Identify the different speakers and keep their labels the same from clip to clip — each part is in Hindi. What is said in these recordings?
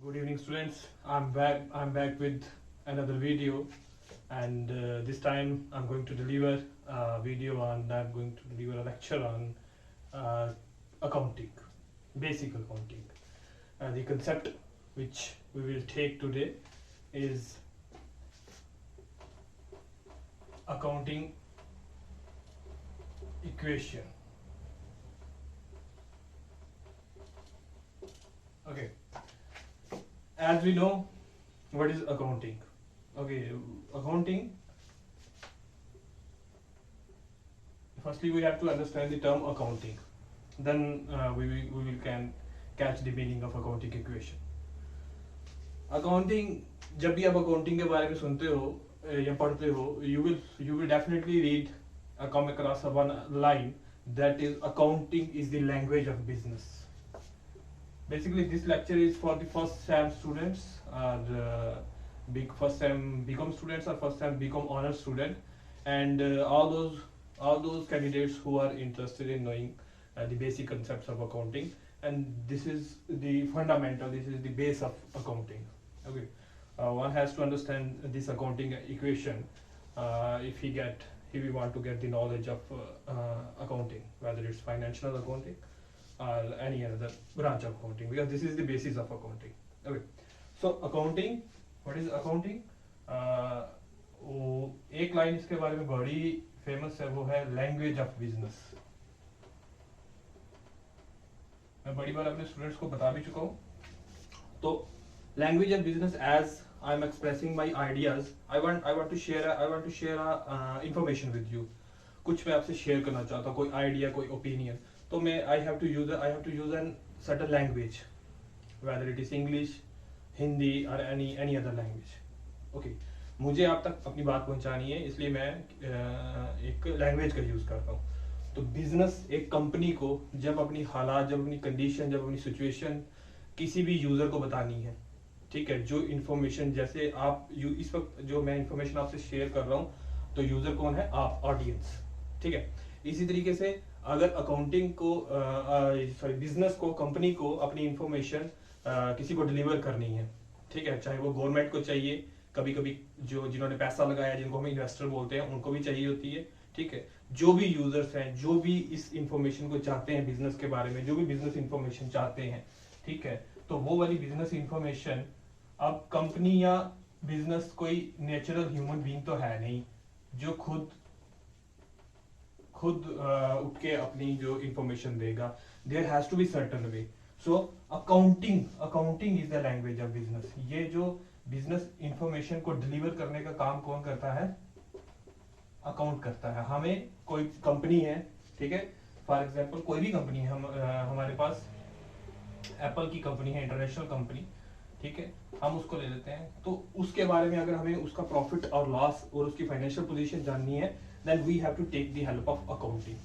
Speaker 1: Good evening, students. I'm back. I'm back with another video, and this time I'm going to deliver a video on. I'm going to deliver a lecture on accounting, basic accounting. The concept which we will take today is accounting equation. Okay. As we know, what is accounting? Okay, accounting. Firstly, we have to understand the term accounting. Then we will can catch the meaning of accounting equation. Accounting, जब भी आप accounting के बारे में सुनते हो या पढ़ते हो, you will definitely read come across one line that is accounting is the language of business. Basically, this lecture is for the first sem students, or big first sem BCom students, or first sem BCom honors student, and all those candidates who are interested in knowing the basic concepts of accounting. And this is the fundamental. This is the base of accounting. Okay, one has to understand this accounting equation if he want to get the knowledge of accounting, whether it's financial accounting or any other branch of accounting, because this is the basis of accounting. Okay, so accounting, what is accounting? एक लाइन इसके बारे में बड़ी फेमस है, वो है लैंग्वेज ऑफ बिजनेस. मैं बड़ी बार अपने स्टूडेंट्स को बता भी चुका हूँ. तो language of business, as I am expressing my ideas, I want to share information with you. कुछ मैं आपसे शेयर करना चाहता हूँ, कोई आइडिया, कोई ओपिनियन. तो मैं I have to use an certain language, whether it is English, Hindi और एनी अदर लैंग्वेज. ओके, मुझे आप तक अपनी बात पहुंचानी है, इसलिए मैं एक लैंग्वेज का यूज करता हूँ. तो बिजनेस, एक कंपनी को जब अपनी हालात, जब अपनी कंडीशन, जब अपनी सिचुएशन किसी भी यूजर को बतानी है, ठीक है, जो इन्फॉर्मेशन, जैसे आप इस वक्त जो मैं इन्फॉर्मेशन आपसे शेयर कर रहा हूँ, तो यूजर कौन है? आप, ऑडियंस. ठीक है. इसी तरीके से अगर अकाउंटिंग को बिजनेस को, कंपनी को अपनी इंफॉर्मेशन किसी को डिलीवर करनी है, ठीक है, चाहे वो गवर्नमेंट को चाहिए, कभी कभी जिन्होंने पैसा लगाया, जिनको हम इन्वेस्टर बोलते हैं, उनको भी चाहिए होती है. ठीक है, जो भी यूजर्स हैं, जो भी इस इंफॉर्मेशन को चाहते हैं बिजनेस के बारे में, जो भी बिजनेस इंफॉर्मेशन चाहते हैं, ठीक है, तो वो वाली बिजनेस इंफॉर्मेशन, अब कंपनी या बिजनेस कोई नेचुरल ह्यूमन बीइंग तो है नहीं जो खुद उठ के अपनी जो इंफॉर्मेशन देगा. There has to be certain way. So accounting is the language of business. ये जो बिजनेस इंफॉर्मेशन को डिलीवर करने का काम कौन करता है? अकाउंट करता है. हमें कोई कंपनी है, ठीक है, फॉर एग्जांपल कोई भी कंपनी है, हमारे पास एप्पल की कंपनी है, इंटरनेशनल कंपनी, ठीक है, हम उसको ले लेते हैं. तो उसके बारे में अगर हमें उसका प्रॉफिट और लॉस और उसकी फाइनेंशियल पोजीशन जाननी है, then we have to take the help of accounting.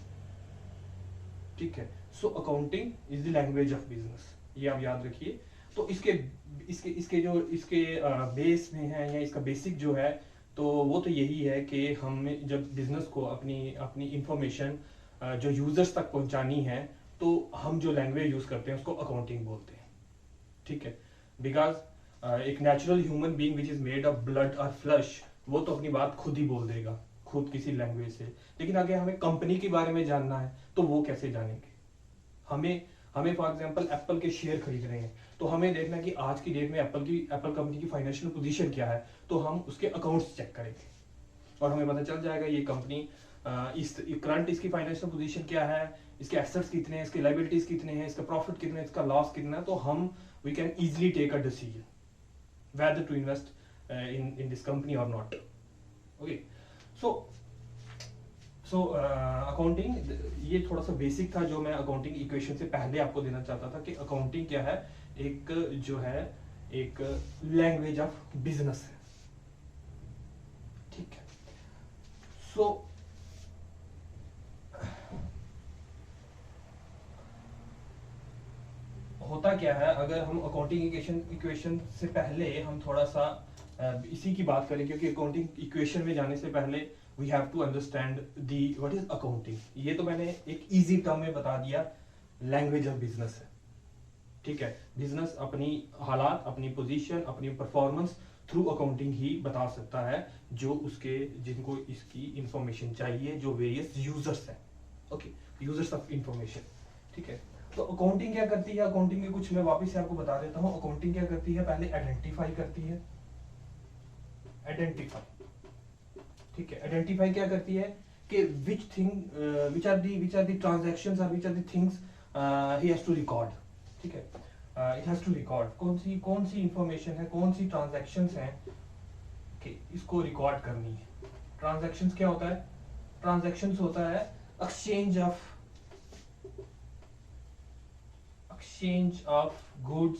Speaker 1: ठीक है. So accounting is the language of business. ये आप याद रखिए. तो इसके बेस में है, या इसका बेसिक जो है, तो वो तो यही है कि हमें जब बिजनेस को अपनी इंफॉर्मेशन जो यूजर्स तक पहुंचानी है, तो हम जो लैंग्वेज यूज करते हैं उसको अकाउंटिंग बोलते हैं. ठीक है. बिकॉज एक natural human being which is made of blood और फ्लश, वो तो अपनी बात खुद ही बोल देगा, खुद किसी लैंग्वेज से. लेकिन अगर हमें कंपनी के बारे में जानना है, तो वो कैसे जानेंगे? हमें फॉर एग्जांपल एप्पल के शेयर खरीद रहे हैं, तो हमें देखना कि आज की डेट में एप्पल कंपनी की फाइनेंशियल पोजीशन क्या है, तो हम उसके अकाउंट्स चेक करेंगे और हमें पता चल जाएगा ये कंपनी करंट इसकी फाइनेंशियल पोजीशन क्या है, इसके एसेट्स कितने हैं, इसके लायबिलिटीज कितने हैं, इसका प्रॉफिट कितना है, इसका लॉस कितना है. तो हम we can easily take a decision whether to invest in this company और नॉट. ओके. सो अकाउंटिंग, ये थोड़ा सा बेसिक था जो मैं अकाउंटिंग इक्वेशन से पहले आपको देना चाहता था कि अकाउंटिंग क्या है. एक जो है एक लैंग्वेज ऑफ बिजनेस है. ठीक है. सो होता क्या है, अगर हम अकाउंटिंग इक्वेशन से पहले हम थोड़ा सा इसी की बात करें, क्योंकि अकाउंटिंग इक्वेशन में जाने से पहले we have to understand the what is accounting. ये तो मैंने एक इजी टर्म में बता दिया, लैंग्वेज ऑफ बिजनेस है. ठीक है, बिजनेस अपनी हालात, अपनी पोजीशन, अपनी परफॉर्मेंस थ्रू अकाउंटिंग ही बता सकता है, जो उसके जिनको इसकी इंफॉर्मेशन चाहिए, जो वेरियस यूजर्स हैं, ओके, यूजर्स ऑफ इंफॉर्मेशन। ठीक है, तो अकाउंटिंग क्या करती है, अकाउंटिंग के कुछ मैं वापस से आपको बता देता हूँ। अकाउंटिंग क्या करती है, पहले आइडेंटिफाई करती है, आइडेंटिफाई, ठीक है, आइडेंटिफाई क्या करती है कि which thing, which are the transactions और which are the things he has to record. ठीक है, इट हैज टू रिकॉर्ड कौन सी इंफॉर्मेशन है, कौन सी ट्रांजैक्शंस हैं कि इसको रिकॉर्ड करनी है। ट्रांजैक्शंस क्या होता है, ट्रांजैक्शंस होता है exchange of goods,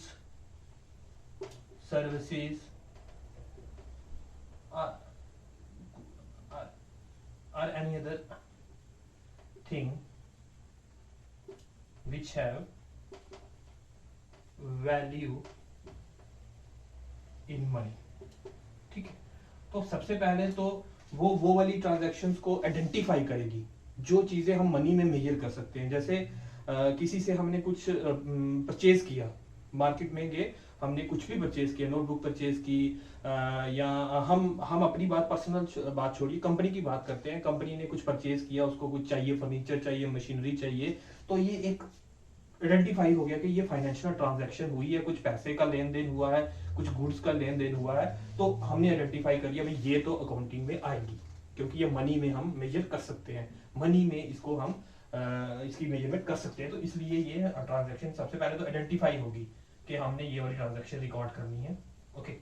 Speaker 1: services or any other thing which have value in money। ठीक है, तो सबसे पहले तो वो वाली ट्रांजैक्शंस को आइडेंटिफाई करेगी जो चीजें हम मनी में मेजर कर सकते हैं। जैसे किसी से हमने कुछ परचेज किया, मार्केट में गए, हमने कुछ भी परचेज किया, नोटबुक परचेज की, या हम अपनी बात, पर्सनल बात छोड़िए, कंपनी की बात करते हैं। कंपनी ने कुछ परचेज किया, उसको कुछ चाहिए, फर्नीचर चाहिए, मशीनरी चाहिए, तो ये एक आइडेंटिफाई हो गया कि ये फाइनेंशियल ट्रांजैक्शन हुई है, कुछ पैसे का लेन देन हुआ है, कुछ गुड्स का लेन देन हुआ है, तो हमने आइडेंटिफाई कर लिया भाई ये तो अकाउंटिंग में आएगी, क्योंकि ये मनी में हम मेजर कर सकते हैं, मनी में इसको हम इसकी मेजरमेंट कर सकते हैं, तो इसलिए ये ट्रांजैक्शन सबसे पहले तो आइडेंटिफाई होगी कि हमने ये वाली ट्रांजैक्शन रिकॉर्ड करनी है। ओके,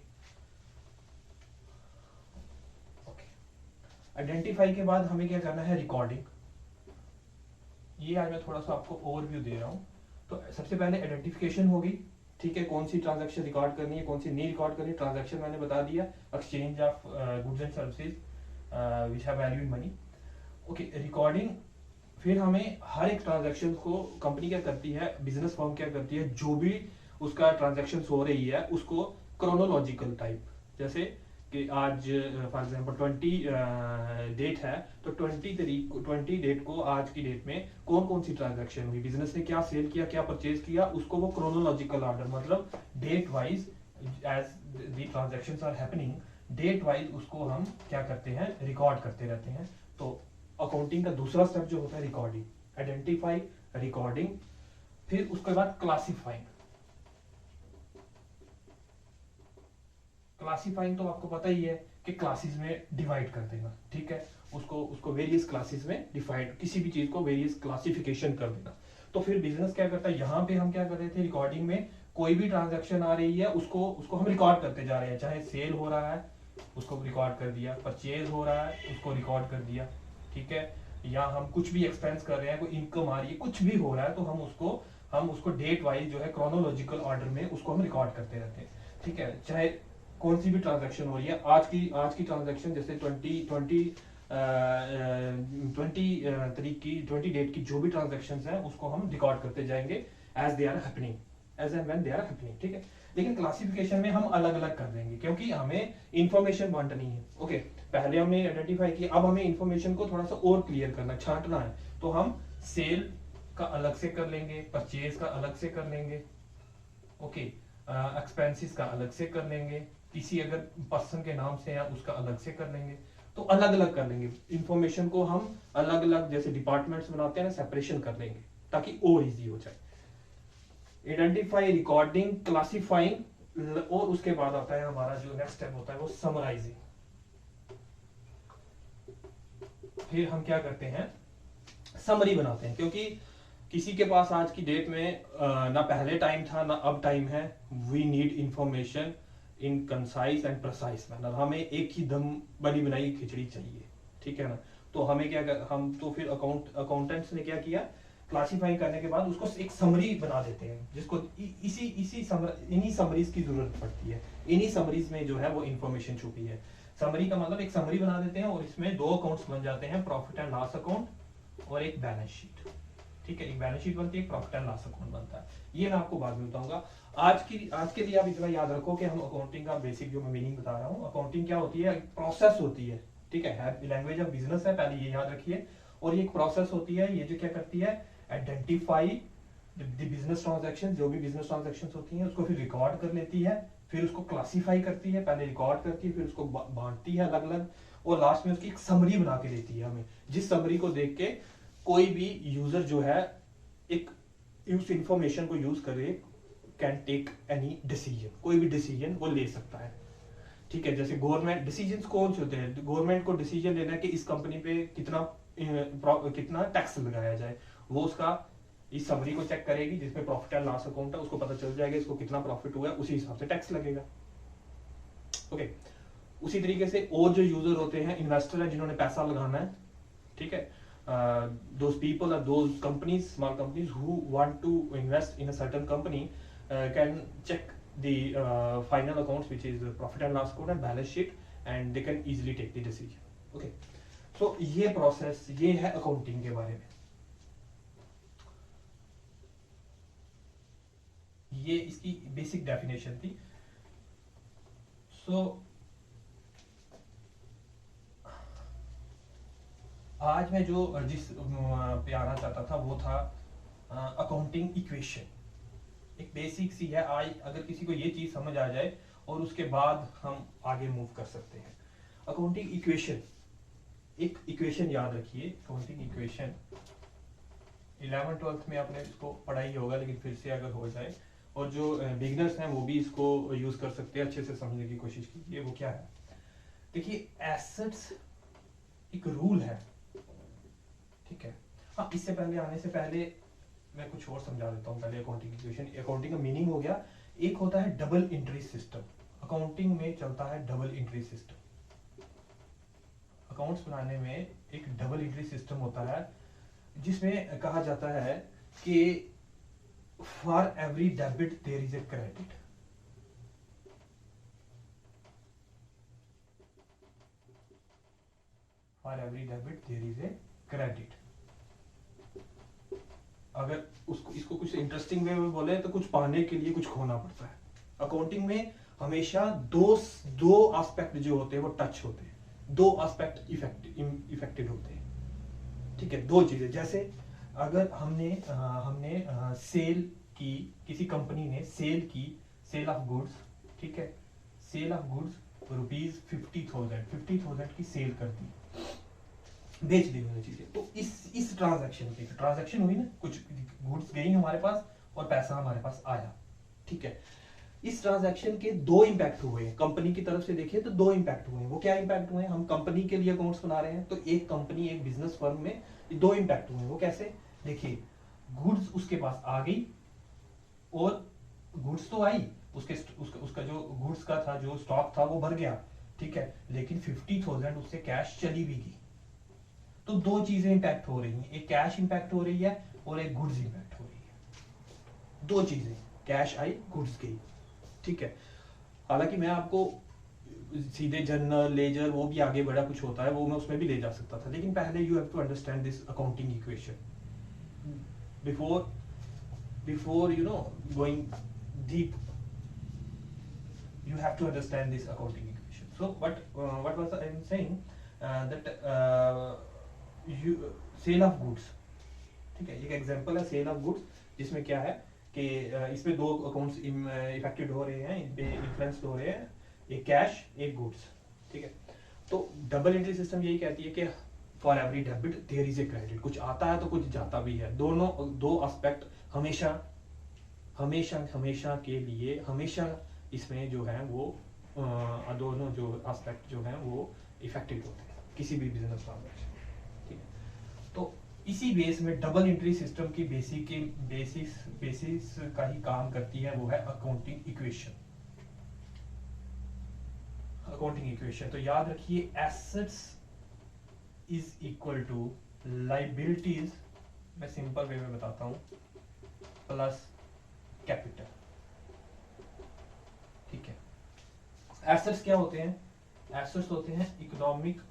Speaker 1: आइडेंटिफाई के बाद हमें क्या करना है, रिकॉर्डिंग। ये आज मैं थोड़ा सा आपको ओवरव्यू दे रहा हूँ। तो सबसे पहले आइडेंटिफिकेशन होगी, ठीक है, कौन सी ट्रांजैक्शन रिकॉर्ड करनी है, कौन सी नहीं रिकॉर्ड करनी है। ट्रांजैक्शन मैंने बता दिया, exchange of goods and services which have value in money. Okay, recording. फिर हमें हर एक ट्रांजैक्शन को कंपनी क्या करती है, बिजनेस फर्म क्या करती है, जो भी उसका ट्रांजैक्शन हो रही है उसको क्रोनोलॉजिकल टाइप, जैसे कि आज फॉर एग्जांपल 20 डेट है, तो 20 डेट को, आज की डेट में कौन कौन सी ट्रांजैक्शन हुई, बिजनेस ने क्या सेल किया, क्या परचेज किया, उसको वो क्रोनोलॉजिकल ऑर्डर, मतलब date wise as the transactions are happening, date wise उसको हम क्या करते हैं, रिकॉर्ड करते रहते हैं। तो अकाउंटिंग का दूसरा स्टेप जो होता है रिकॉर्डिंग, आइडेंटिफाई, रिकॉर्डिंग, फिर उसके बाद क्लासिफाइंग। क्लासिफाइंग तो आपको पता ही है कि क्लासेस में डिवाइड कर देना, ठीक है, उसको वेरियस क्लासेस में डिवाइड, किसी भी चीज को वेरियस क्लासिफिकेशन कर देना। तो फिर बिजनेस क्या करता है, यहाँ पे हम क्या कर रहे थे, रिकॉर्डिंग में कोई भी ट्रांजैक्शन आ रही है उसको हम रिकॉर्ड करते जा रहे हैं, चाहे सेल हो रहा है उसको रिकॉर्ड कर दिया, परचेज हो रहा है उसको रिकॉर्ड कर दिया, ठीक है, या हम कुछ भी एक्सपेंस कर रहे हैं, कोई इनकम आ रही है, कुछ भी हो रहा है, तो हम उसको डेट वाइज जो है क्रोनोलॉजिकल ऑर्डर में उसको हम रिकॉर्ड करते रहते हैं। ठीक है, चाहे कौन सी भी ट्रांजैक्शन हो रही है, आज की ट्रांजैक्शन जैसे 20 तारीख की, 20 डेट की जो भी ट्रांजैक्शन है उसको हम रिकॉर्ड करते जाएंगे as they are happening, as and when they are happening. ठीक है, लेकिन क्लासिफिकेशन में हम अलग अलग कर देंगे, क्योंकि हमें इंफॉर्मेशन बांटनी है। ओके, पहले हमने आइडेंटिफाई किया, अब हमें इंफॉर्मेशन को थोड़ा सा और क्लियर करना, छांटना है, तो हम सेल का अलग से कर लेंगे, परचेज का अलग से कर लेंगे, ओके, एक्सपेंसेस का अलग से कर लेंगे, किसी अगर पर्सन के नाम से है उसका अलग से कर लेंगे, तो अलग अलग कर लेंगे इंफॉर्मेशन को, हम अलग अलग जैसे डिपार्टमेंट्स बनाते हैं ना, सेपरेशन कर लेंगे ताकि और इजी हो जाए। आइडेंटिफाई, रिकॉर्डिंग, क्लासिफाइंग, और उसके बाद आता है हमारा जो नेक्स्ट स्टेप होता है वो समराइजिंग। फिर हम क्या करते हैं, समरी बनाते हैं, क्योंकि किसी के पास आज की डेट में ना पहले टाइम था ना अब टाइम है, we need information in concise and precise manner, हमें एक ही दम बनी बनाई खिचड़ी चाहिए, ठीक है ना। तो हमें क्या कर, हम तो फिर अकाउंटेंट्स ने क्या किया, क्लासिफाई करने के बाद उसको एक समरी बना देते हैं, जिसको इन्हीं समरीज की जरूरत पड़ती है, इन्हीं समरीज में जो है वो इंफॉर्मेशन छुपी है। समरी का मतलब एक समरी बना देते हैं और इसमें दो अकाउंट्स बन जाते हैं, प्रॉफिट एंड लॉस अकाउंट और एक बैलेंस शीट। ठीक है, एक बैलेंस शीट बनती है, एक प्रॉफिट एंड लॉस अकाउंट बनता है। ये मैं आपको बाद में बताऊंगा। आज के लिए आप इतना याद रखो कि हम अकाउंटिंग का बेसिक जो मैं मीनिंग बता रहा हूँ, अकाउंटिंग क्या होती है, प्रोसेस होती है, ठीक है, लैंग्वेज ऑफ बिजनेस है, पहले ये याद रखिए। और ये एक प्रोसेस होती है, ये जो क्या करती है, आइडेंटिफाई, बिजनेस ट्रांजैक्शन, जो भी बिजनेस ट्रांजैक्शन होती हैं उसको फिर रिकॉर्ड कर लेती है, फिर उसको क्लासीफाई करती है, पहले रिकॉर्ड करती है, फिर उसको बांटती है अलग अलग, और लास्ट में उसकी एक समरी बना के देती है हमें, जिस समरी को देख के कोई भी यूजर जो है एक उस इंफॉर्मेशन को यूज करे कैन टेक एनी डिसीजन, कोई भी डिसीजन वो ले सकता है। ठीक है, जैसे गवर्नमेंट डिसीजंस कौन से होते हैं, गवर्नमेंट को डिसीजन लेना है कि इस कंपनी पे कितना टैक्स लगाया जाए, वो उसका इस समरी को चेक करेगी जिसमें प्रॉफिट एंड लॉस अकाउंट है, उसको पता चल जाएगा इसको कितना प्रॉफिट हुआ है, उसी हिसाब से टैक्स लगेगा। ओके, उसी तरीके से और जो यूजर होते हैं, इन्वेस्टर है जिन्होंने पैसा लगाना है, ठीक है, those people or those companies, small companies who want to invest in a certain company can check the final accounts, which is profit and loss account and balance sheet, and they can easily take the decision. Okay, so ये process, ये है accounting के बारे में, ये इसकी बेसिक डेफिनेशन थी। सो आज मैं जो जिस पे आना चाहता था वो था अकाउंटिंग इक्वेशन। एक बेसिक सी है, आज अगर किसी को ये चीज समझ आ जाए और उसके बाद हम आगे मूव कर सकते हैं। अकाउंटिंग इक्वेशन, एक इक्वेशन याद रखिए, अकाउंटिंग इक्वेशन 11th-12th में आपने इसको पढ़ा ही होगा, लेकिन फिर से अगर हो जाए, और जो बिगिनर्स हैं वो भी इसको यूज कर सकते हैं, अच्छे से समझने की कोशिश कीजिए। वो क्या है, देखिए एसेट्स एक रूल है, ठीक है। हाँ, इससे पहले आने से पहले मैं कुछ और समझा देता हूँ पहले अकाउंटिंग इक्वेशन। अकाउंटिंग का मीनिंग हो गया, एक होता है डबल एंट्री सिस्टम, अकाउंटिंग में चलता है डबल एंट्री सिस्टम। अकाउंट्स बनाने में एक डबल एंट्री सिस्टम होता है, जिसमें कहा जाता है कि for every debit there is a credit. For every debit there is a credit. अगर उसको इसको कुछ इंटरेस्टिंग वे में बोले तो कुछ पाने के लिए कुछ खोना पड़ता है। अकाउंटिंग में हमेशा दो एस्पेक्ट जो होते हैं वो टच होते हैं, दो एस्पेक्ट इफेक्टेड होते हैं, ठीक है। दो चीजें, जैसे अगर हमने सेल की, किसी कंपनी ने सेल की, सेल ऑफ गुड्स, ठीक है, सेल ऑफ गुड्स ₹50,000 की सेल कर दी, बेच दी मैंने चीजें, तो इस ट्रांजैक्शन हुई ना, कुछ गुड्स गई हमारे पास और पैसा हमारे पास आया, ठीक है। इस ट्रांजैक्शन के दो इंपैक्ट हुए, कंपनी की तरफ से देखिए तो दो इंपैक्ट हुए। वो क्या इंपैक्ट हुए, हम कंपनी के लिए अकाउंट्स बना रहे हैं, तो एक कंपनी, एक बिजनेस फर्म में दो इंपैक्ट हुए। वो कैसे, देखिए गुड्स उसके पास आ गई, और गुड्स तो आई, उसका जो गुड्स का था, जो स्टॉक था वो भर गया, ठीक है, लेकिन 50,000 उससे कैश चली भी गई। तो दो चीजें इंपैक्ट हो रही हैं, एक कैश इंपैक्ट हो रही है और एक गुड्स इंपैक्ट हो रही है। दो चीजें, कैश आई, गुड्स गई, ठीक है। हालांकि मैं आपको सीधे जर्नल लेजर वो भी आगे बड़ा कुछ होता है, वो मैं उसमें भी ले जा सकता था, लेकिन पहले you have to understand this accounting equation before you know going deep, you have to understand this accounting equation. So what was I saying, that sale of goods, ठीक है, एक एग्जांपल है सेल ऑफ गुड्स, जिसमें क्या है कि इसमें दो अकाउंट्स इफेक्टेड हो रहे हैं, इन पे इन्फ्लुएंस्ड हो रहे हैं, एक कैश, एक गुड्स, ठीक है। तो डबल एंट्री सिस्टम यही कहती है कि for every debit there is a credit, कुछ आता है तो कुछ जाता भी है, दोनों दो एस्पेक्ट हमेशा के लिए हमेशा इसमें जो है वो दोनों जो एस्पेक्ट जो है वो इफेक्टिव होते हैं किसी भी बिजनेस ट्रांजैक्शन, ठीक है। तो इसी बेस में डबल एंट्री सिस्टम की बेसिस का ही काम करती है, वो है अकाउंटिंग इक्वेशन। अकाउंटिंग इक्वेशन तो याद रखिए, assets is equal to liabilities, मैं सिंपल वे में बताता हूं, प्लस कैपिटल, ठीक है। एसेट्स क्या होते हैं, एसेट्स होते हैं economic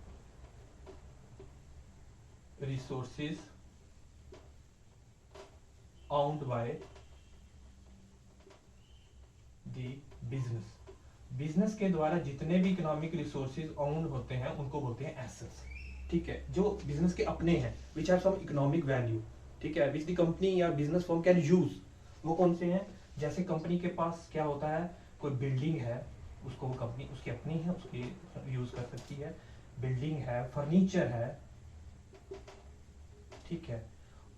Speaker 1: resources owned by the business. Business के द्वारा जितने भी इकोनॉमिक रिसोर्सेज ओन होते हैं उनको बोलते हैं एसेट्स, ठीक है, जो बिजनेस के अपने हैं, which have some economic value, ठीक है, विच द कंपनी या बिजनेस फर्म कैन यूज, वो कौन से हैं? जैसे कंपनी के पास क्या होता है, कोई बिल्डिंग है, उसको वो कंपनी उसकी अपनी है, उसकी यूज कर सकती है, बिल्डिंग है, फर्नीचर है, ठीक है।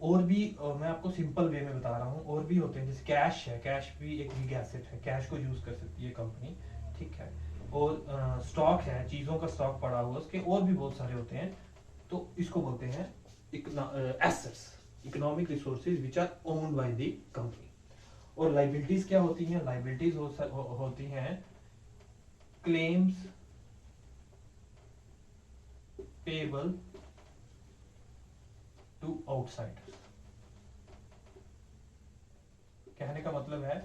Speaker 1: और भी मैं आपको सिंपल वे में बता रहा हूँ, और भी होते हैं, जैसे कैश है, कैश भी एक बिग एसेट है, कैश को यूज कर सकती है कंपनी, ठीक है। और स्टॉक है, चीजों का स्टॉक पड़ा हुआ, उसके और भी बहुत सारे होते हैं, तो इसको बोलते हैं assets, economic resources which are owned by the company. और लाइबिलिटीज क्या होती हैं? लाइबिलिटीज होती हैं क्लेम्स पेबल टू आउटसाइडर्स। कहने का मतलब है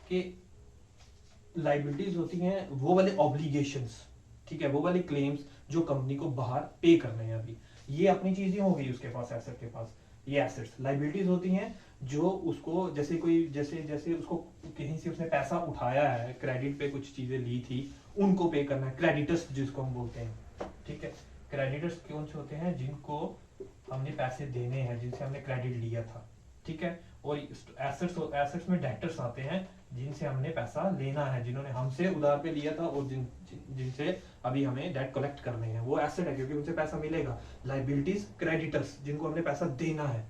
Speaker 1: कि लाइबिलिटीज होती हैं वो वाले ऑब्लिगेशंस, ठीक है, वो वाले क्लेम्स जो कंपनी को बाहर पे करने हैं। अभी ये अपनी चीजें हो गई उसके पास, एसेट के पास, ये एसेट्स। लाइबिलिटीज होती हैं जो उसको, जैसे कोई जैसे जैसे उसको कहीं से उसने पैसा उठाया है, क्रेडिट पे कुछ चीजें ली थी, उनको पे करना है, क्रेडिटर्स जिसको हम बोलते हैं, ठीक है। क्रेडिटर्स कौन से होते हैं? जिनको हमने पैसे देने हैं, जिनसे हमने क्रेडिट लिया था, ठीक है। और एसेट्स में डेटर्स आते हैं, जिनसे हमने पैसा लेना है, जिन्होंने हमसे उधार पे लिया था और जिनसे अभी हमें डेट कलेक्ट करने हैं, वो एसेट है क्योंकि उनसे पैसा मिलेगा। लाइबिलिटीज क्रेडिटर्स, जिनको हमने पैसा देना है,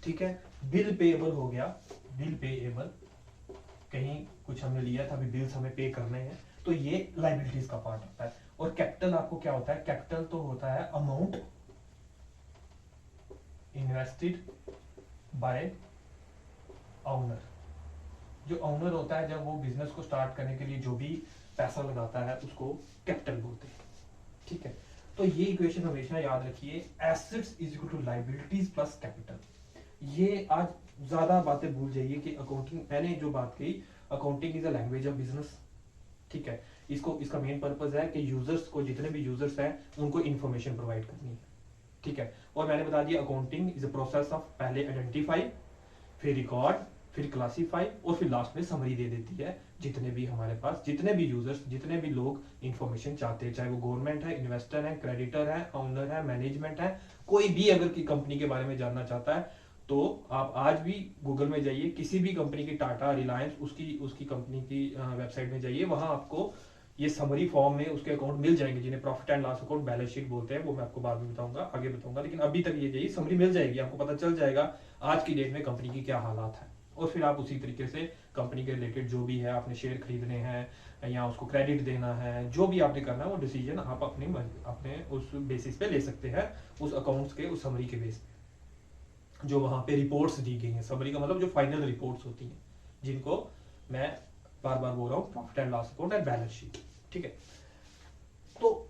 Speaker 1: ठीक है। बिल पेएबल हो गया, बिल पेएबल, कहीं कुछ हमने लिया था, अभी बिल्स हमें पे करने हैं, तो ये लाइबिलिटीज का पार्ट होता है। और कैपिटल आपको क्या होता है? कैपिटल तो होता है अमाउंट इन्वेस्टेड बाय ऑनर। जो ऑनर होता है, जब वो बिजनेस को स्टार्ट करने के लिए जो भी पैसा लगाता है, उसको कैपिटल बोलते हैं, ठीक है। तो ये इक्वेशन हमेशा याद रखिए, assets is equal to liabilities plus capital. ये आज ज्यादा बातें भूल जाइए कि अकाउंटिंग, मैंने जो बात कही, accounting is a language of business, ठीक है। इसका मेन पर्पस है कि यूजर्स को, जितने भी यूजर्स हैं, उनको इंफॉर्मेशन प्रोवाइड करनी है, ठीक है। और मैंने बता दिया accounting is a process of पहले आइडेंटिफाई, फिर रिकॉर्ड, फिर क्लासीफाई, और फिर लास्ट में समरी दे देती है। जितने भी हमारे पास, जितने भी यूजर्स, जितने भी लोग इंफॉर्मेशन चाहते हैं, चाहे वो गवर्नमेंट है, इन्वेस्टर है, क्रेडिटर है, ओनर है, मैनेजमेंट है, कोई भी अगर की कंपनी के बारे में जानना चाहता है, तो आप आज भी गूगल में जाइए, किसी भी कंपनी की, टाटा, रिलायंस, उसकी कंपनी की वेबसाइट में जाइए, वहां आपको ये समरी फॉर्म में उसके अकाउंट मिल जाएंगे, जिन्हें profit and loss account, balance sheet बोलते हैं। वो मैं आपको बाद में बताऊंगा, आगे बताऊंगा, लेकिन अभी तक ये जाइए, समरी मिल जाएगी, आपको पता चल जाएगा आज की डेट में कंपनी की क्या हालात है। और फिर आप उसी तरीके से कंपनी के रिलेटेड जो भी है, आपने शेयर खरीदने हैं या उसको क्रेडिट देना है, जो भी आपने करना है, वो डिसीजन आप अपने उस बेसिस पे ले सकते हैं, उस अकाउंट्स के, उस समरी के बेस पे, जो वहां पे रिपोर्ट्स दी गई हैं। समरी का मतलब जो फाइनल रिपोर्ट्स होती हैं, जिनको मैं बार बार बोल रहा हूँ, profit and loss account and balance sheet, ठीक है। तो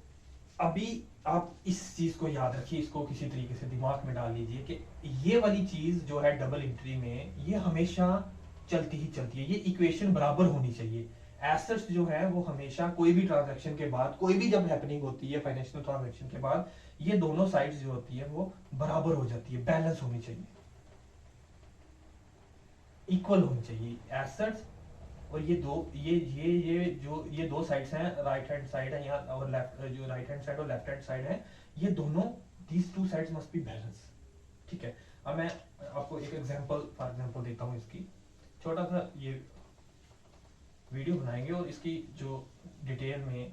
Speaker 1: अभी आप इस चीज को याद रखिए, इसको किसी तरीके से दिमाग में डाल लीजिए कि ये वाली चीज जो है डबल एंट्री में, ये हमेशा चलती ही चलती है, ये इक्वेशन बराबर होनी चाहिए। एसेट्स जो है वो हमेशा कोई भी ट्रांजैक्शन के बाद, कोई भी जब हैपनिंग होती है फाइनेंशियल ट्रांजैक्शन के बाद, ये दोनों साइड्स जो होती है वो बराबर हो जाती है, बैलेंस होनी चाहिए, इक्वल होनी चाहिए। एसेट्स और ये दो साइड्स हैं, राइट हैंड साइड है यहाँ, और लेफ्ट, जो राइट हैंड साइड और लेफ्ट हैंड साइड है, ये दोनों, these two sides must be balance, ठीक है। अब मैं आपको एक फॉर एग्जांपल देता हूँ इसकी, छोटा सा ये वीडियो बनाएंगे और इसकी जो डिटेल में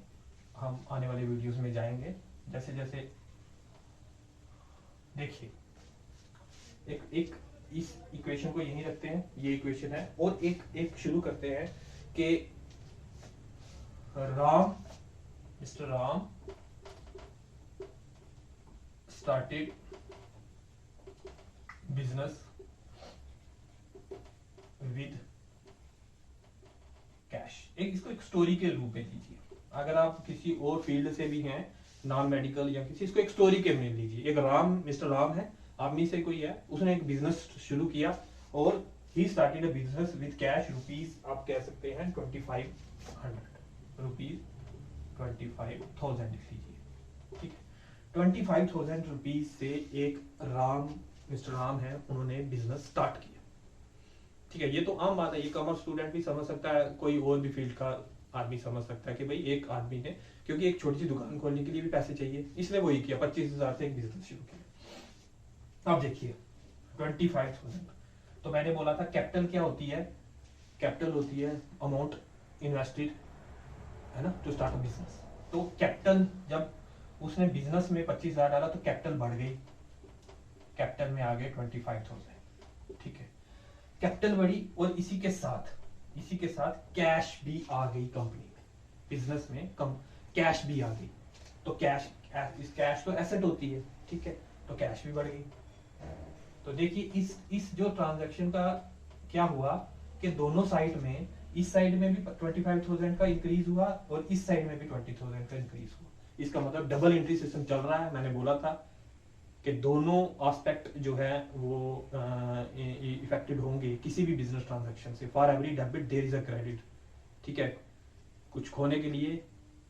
Speaker 1: हम आने वाले वीडियोस में जाएंगे, जैसे जैसे देखिए, एक इस इक्वेशन को यहीं रखते हैं, ये इक्वेशन है, और एक शुरू करते हैं कि mister Ram started business with cash. इसको एक स्टोरी के रूप में लीजिए, अगर आप किसी और फील्ड से भी हैं, नॉन मेडिकल या किसी, इसको एक स्टोरी के में लीजिए। एक मिस्टर राम है, आप में से कोई है, उसने एक बिजनेस शुरू किया, और he started a business with cash rupees, आप कह सकते हैं 2500 रुपीज, 25,000 लिख लीजिए, ठीक है। 25,000 रुपीज से एक मिस्टर राम है, उन्होंने बिजनेस स्टार्ट किया, ठीक है। ये तो आम बात है, ये कॉमर्स स्टूडेंट भी समझ सकता है, कोई और भी फील्ड का आदमी समझ सकता है कि भाई एक आदमी ने, क्योंकि एक छोटी सी दुकान खोलने के लिए भी पैसे चाहिए, इसलिए वही किया, 25,000 से एक बिजनेस शुरू किया। अब देखिए, 25,000। तो मैंने बोला था कैपिटल क्या होती है, कैपिटल होती है अमाउंट इन्वेस्टेड, है ना, टू स्टार्ट अ बिजनेस। तो कैपिटल जब उसने बिजनेस में 25,000 डाला तो कैपिटल बढ़ गई, कैपिटल में आ गए 25,000, ठीक है। कैपिटल बढ़ी और इसी के साथ कैश भी आ गई कंपनी में, बिजनेस में कम कैश भी आ गई। तो कैश तो एसेट होती है, ठीक है, तो कैश भी बढ़ गई। तो देखिए इस जो ट्रांजैक्शन का क्या हुआ कि दोनों साइड में, इस साइड में भी 25,000 का इंक्रीज हुआ और इस साइड में भी 20,000 का इंक्रीज हुआ। इसका मतलब डबल एंट्री सिस्टम चल रहा है। मैंने बोला था कि दोनों एस्पेक्ट जो है वो इफेक्टेड होंगे किसी भी बिजनेस ट्रांजैक्शन से। For every debit there is a credit, ठीक है, कुछ खोने के लिए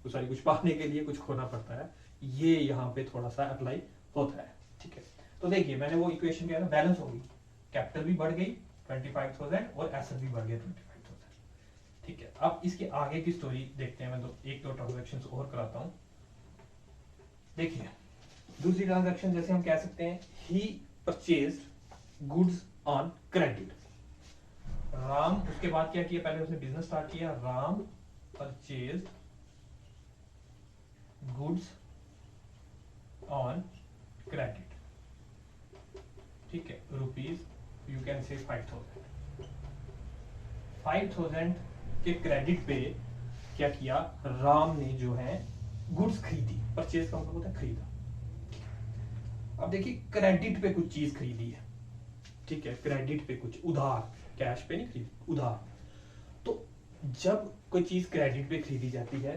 Speaker 1: कुछ पाने के लिए कुछ खोना पड़ता है, ये यहाँ पे थोड़ा सा अप्लाई होता है, ठीक है। तो देखिए मैंने वो इक्वेशन क्या है ना, बैलेंस हो गई, कैपिटल भी बढ़ गई 25,000 और एसेट भी बढ़ गया 25,000, ठीक है। अब इसके आगे की स्टोरी देखते हैं। मैं एक दो ट्रांजैक्शंस और कराता हूं। देखिए दूसरी ट्रांजैक्शन जैसे हम कह सकते हैं, he purchased goods on credit. Ram, उसके बाद क्या किया, पहले उसने बिजनेस स्टार्ट किया, Ram purchased goods on credit, ठीक है, रुपीज यू कैन से 5,000 के क्रेडिट पे क्या किया, राम ने जो है गुड्स खरीदी। परचेज का मतलब होता है खरीदा। अब देखिए क्रेडिट पे कुछ चीज खरीदी है, ठीक है, क्रेडिट पे कुछ, उधार, कैश पे नहीं खरीदी, उधार। तो जब कोई चीज क्रेडिट पे खरीदी जाती है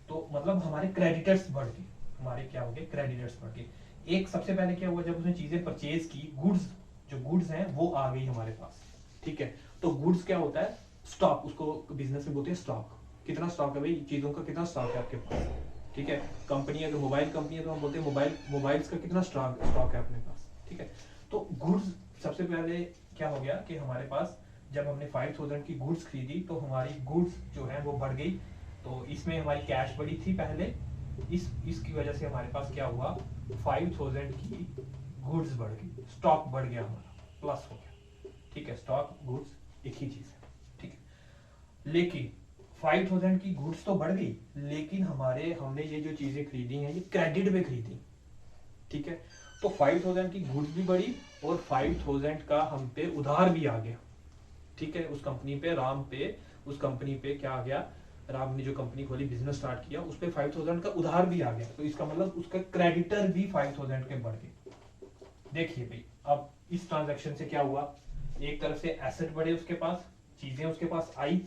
Speaker 1: तो मतलब हमारे क्रेडिटर्स बढ़ गए, हमारे क्या हो गए, क्रेडिटर्स बढ़ गए। एक सबसे पहले क्या हुआ, जब उसने चीजें परचेज की, गुड्स, जो गुड्स हैं वो आ गई हमारे पास, ठीक है। तो गुड्स क्या होता है, स्टॉक, उसको बिजनेस में बोलते हैं स्टॉक। कितना स्टॉक है भाई, चीजों का कितना स्टॉक है आपके पास, ठीक है। कंपनी अगर मोबाइल कंपनी है तो हम बोलते हैं मोबाइल्स का कितना स्टॉक है अपने पास, ठीक है। तो गुड्स सबसे पहले क्या हो गया कि हमारे पास जब हमने 5,000 की गुड्स खरीदी तो हमारी गुड्स जो है वो बढ़ गई। तो इसमें हमारी कैश बढ़ी थी पहले, इसकी वजह से हमारे पास क्या हुआ, 5,000 की गुड्स बढ़ गई, स्टॉक बढ़ गया हमारा, प्लस हो गया, ठीक है। स्टॉक गुड्स एक ही चीज है, ठीक है। लेकिन 5,000 की गुड्स तो बढ़ गई, लेकिन हमने ये जो चीजें खरीदी हैं ये क्रेडिट पे खरीदी, ठीक है। तो 5,000 की गुड्स भी बढ़ी और 5,000 का हम पे उधार भी आ गया, ठीक है। उस कंपनी पे, राम पे, उस कंपनी पे क्या आ गया, राम ने जो कंपनी खोली, बिजनेस स्टार्ट किया, उस पे 5,000 का उधार भी आ गया। तो इसका मतलब उसका क्रेडिटर भी 5,000 के बढ़ गए। देखिए भाई अब इस ट्रांजैक्शन से क्या हुआ, एक तरफ से एसेट बढ़े, उसके पास चीजें उसके पास आई,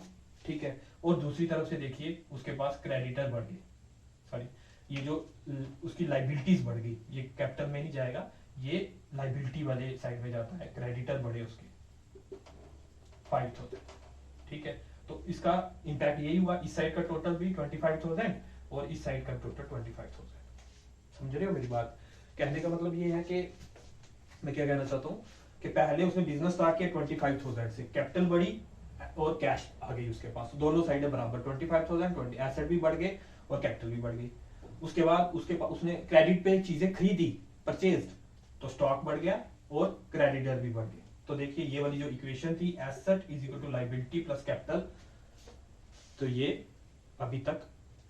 Speaker 1: ठीक है, और दूसरी तरफ से देखिए उसके पास क्रेडिटर बढ़ गए, सॉरी ये जो उसकी लाइबिलिटीज बढ़ गई, ये कैपिटल में नहीं जाएगा, ये लाइबिलिटी वाले साइड में जाता है, क्रेडिटर बढ़े उसके 5,000, ठीक है। तो इसका इंपैक्ट यही हुआ, इस साइड का टोटल भी 25,000 और इस साइड का टोटल 25,000। समझ रहे हो मेरी बात? कहने का मतलब ये है कि मैं क्या कहना चाहता हूँ कि पहले उसने बिजनेस स्टार्ट किया 25,000 से, कैपिटल बढ़ी और कैश आ गई उसके पास, दोनों साइडें बराबर 25,000, एसेट भी बढ़ गए और कैपिटल भी बढ़ गई। उसके बाद उसने क्रेडिट पे चीजें खरीदी, परचेज, तो स्टॉक बढ़ गया और क्रेडिटर भी बढ़ गए। तो देखिए ये वाली जो इक्वेशन थी, asset is equal to liability plus capital, तो ये अभी तक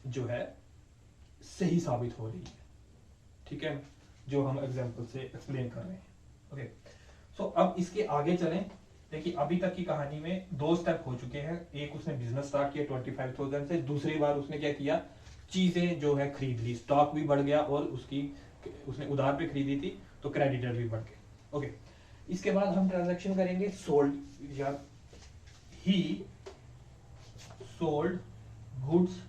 Speaker 1: जो है सही साबित हो रही है, ठीक है, जो हम एग्जांपल से एक्सप्लेन कर रहे हैं। ओके, सो अब इसके आगे चलें। देखिए अभी तक की कहानी में दो स्टेप हो चुके हैं। एक उसने बिजनेस स्टार्ट किया 25,000 से, दूसरी बार उसने क्या किया, चीजें जो है खरीद ली, स्टॉक भी बढ़ गया और उसने उधार पे खरीदी थी तो क्रेडिटर भी बढ़ गए। ओके, इसके बाद हम ट्रांजैक्शन करेंगे सोल्ड, या ही सोल्ड गुड्स,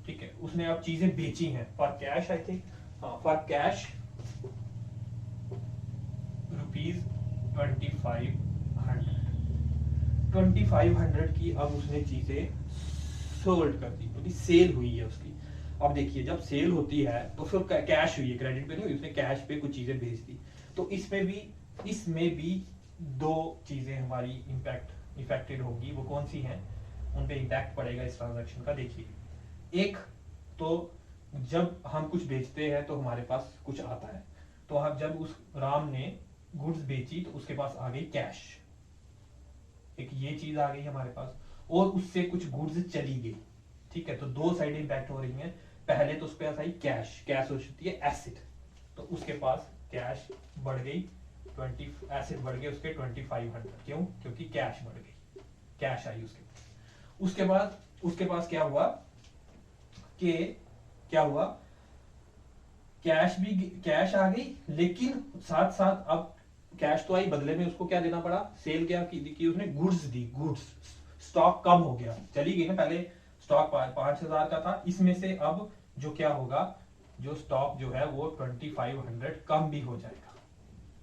Speaker 1: ठीक है, उसने अब चीजें बेची हैं फॉर कैश, आई थिंक, हाँ, फॉर कैश रुपीज 2,500 की अब उसने चीजें सोल्ड कर दी, क्योंकि सेल हुई है उसकी। अब देखिए जब सेल होती है तो फिर कैश हुई है, क्रेडिट पे नहीं हुई, उसने कैश पे कुछ चीजें बेच दी। तो इसमें भी दो चीजें हमारी इफेक्टेड होगी। वो कौन सी हैं, उन पे इम्पैक्ट पड़ेगा इस ट्रांजैक्शन का। देखिए एक तो जब हम कुछ बेचते हैं तो हमारे पास कुछ आता है, तो अब जब उस राम ने गुड्स बेची तो उसके पास आ गई कैश, एक ये चीज आ गई हमारे पास, और उससे कुछ गुड्स चली गई, ठीक है। तो दो साइड इंपैक्ट हो रही हैं। पहले तो उसके पास आई कैश, कैश हो सकती है एसिड, तो उसके पास कैश बढ़ गई 20, एसिड बढ़ गए उसके 2500, क्यों? क्योंकि कैश बढ़ गई, कैश आई उसके पास। उसके पास क्या हुआ कि कैश आ गई, लेकिन साथ साथ अब कैश तो आई, बदले में उसको क्या देना पड़ा, सेल क्या की उसने, गुड्स दी, गुड्स, स्टॉक कम हो गया, चली गई ना, पहले स्टॉक 5000 का था, इसमें से अब जो क्या होगा, जो स्टॉक जो है वो 2500 कम भी हो जाएगा।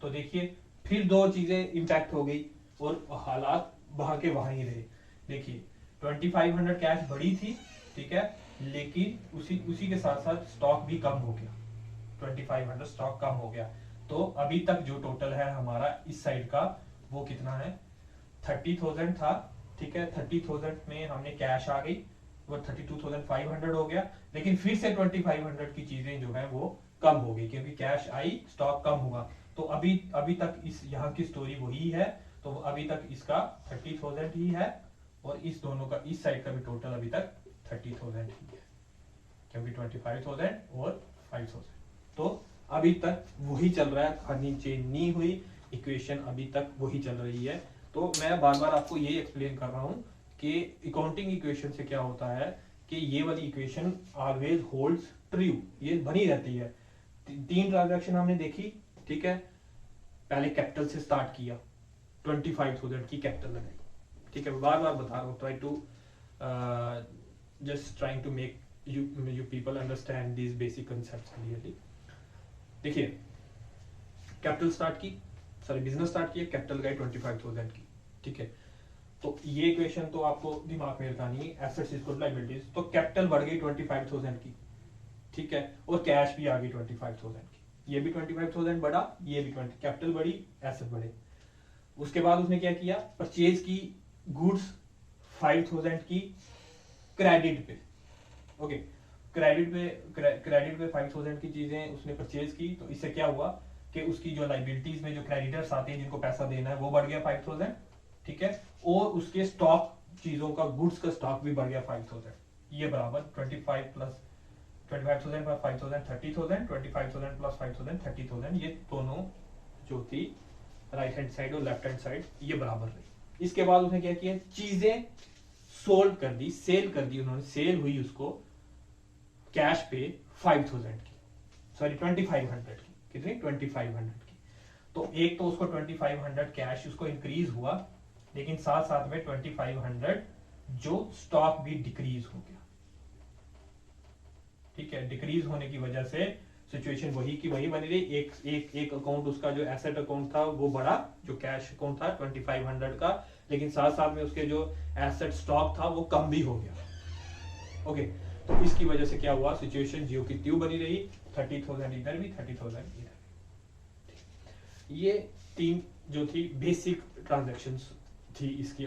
Speaker 1: तो देखिए फिर दो चीजें इंपैक्ट हो गई और हालात वहां के वहां ही रहे। देखिए 2500 कैश बढ़ी थी, ठीक है, लेकिन उसी के साथ साथ स्टॉक भी कम हो गया, 2500 स्टॉक कम हो गया। तो अभी तक जो टोटल है हमारा इस साइड का वो कितना है, 30,000 था, ठीक है। 30,000 में हमने कैश आ गई, वो 32,500 हो गया, लेकिन फिर से 2500 की चीजें जो है वो कम हो गई, क्योंकि कैश आई, स्टॉक कम हुआ। तो अभी तक इस यहाँ की स्टोरी वही है। तो अभी तक इसका 30,000 ही है, और इस दोनों का, इस साइड का भी टोटल अभी तक 30,000 ही है, क्योंकि 25,000 और 5,000। तो अभी तक वही चल रहा है, कहानी चेंज नहीं हुई, इक्वेशन अभी तक वही चल रही है। तो मैं बार बार आपको ये एक्सप्लेन कर रहा हूं कि अकाउंटिंग इक्वेशन से क्या होता है कि ये वाली इक्वेशन ऑलवेज होल्ड्स ट्रू, ये बनी रहती है। तीन ट्रांजैक्शन हमने देखी, ठीक है, पहले कैपिटल से स्टार्ट किया, 25,000 की कैपिटल लगाई, ठीक है, बार बार बता रहा हूँ, try to just trying to make you people understand these basic concepts clearly। देखिए कैपिटल स्टार्ट की, सॉरी बिजनेस स्टार्ट किया, कैपिटल गई 25,000 की, ठीक है। तो ये इक्वेशन तो आपको दिमाग में रखनी है, एसेट्स इक्वल लायबिलिटीज। तो कैपिटल बढ़ गई 25,000 की, ठीक है, और कैश भी आ गई 25,000 की, ये भी 25,000 बढ़ा, ये भी 20, कैपिटल बढ़ी, एसेट बढ़े। उसके बाद उसने क्या किया, परचेज की गुड्स 5,000 की क्रेडिट पे, ओके, क्रेडिट पे 5,000 की चीजें उसने परचेज की। तो इससे क्या हुआ कि उसकी जो लाइबिलिटीज में जो क्रेडिटर्स आते हैं जिनको पैसा देना है वो बढ़ गया 5,000, ठीक है, और उसके स्टॉक चीजों का, गुड्स का स्टॉक भी बढ़ गया 5,000। ये बराबर 25,000 प्लस 5,000 30,000, 25,000 प्लस 5,000 30,000, ये दोनों जो थी राइट हैंड साइड और लेफ्ट हैंड साइड ये बराबर रही। इसके बाद उसने क्या किया, चीजें सोल्ड कर दी, सेल कर दी उन्होंने, सेल हुई उसको कैश पे 5,000 की, सॉरी 2,500 की, कितनी, 2,500 की। तो एक तो उसको 2,500 कैश उसको इंक्रीज हुआ, लेकिन साथ साथ में 2,500 जो स्टॉक भी डिक्रीज हो गया, ठीक है। डिक्रीज होने की वजह से सिचुएशन वही की वही बनी रही। एक अकाउंट उसका जो एसेट अकाउंट था वो बढ़ा, जो कैश अकाउंट था 2,500 का, लेकिन साथ साथ में उसके जो एसेट स्टॉक था वो कम भी हो गया, ओके। तो इसकी वजह से क्या हुआ, सिचुएशन जियो की त्यों बनी रही, 30,000 इधर भी, 30,000 इधर भी। ये तीन जो थी बेसिक ट्रांजैक्शंस थी इसकी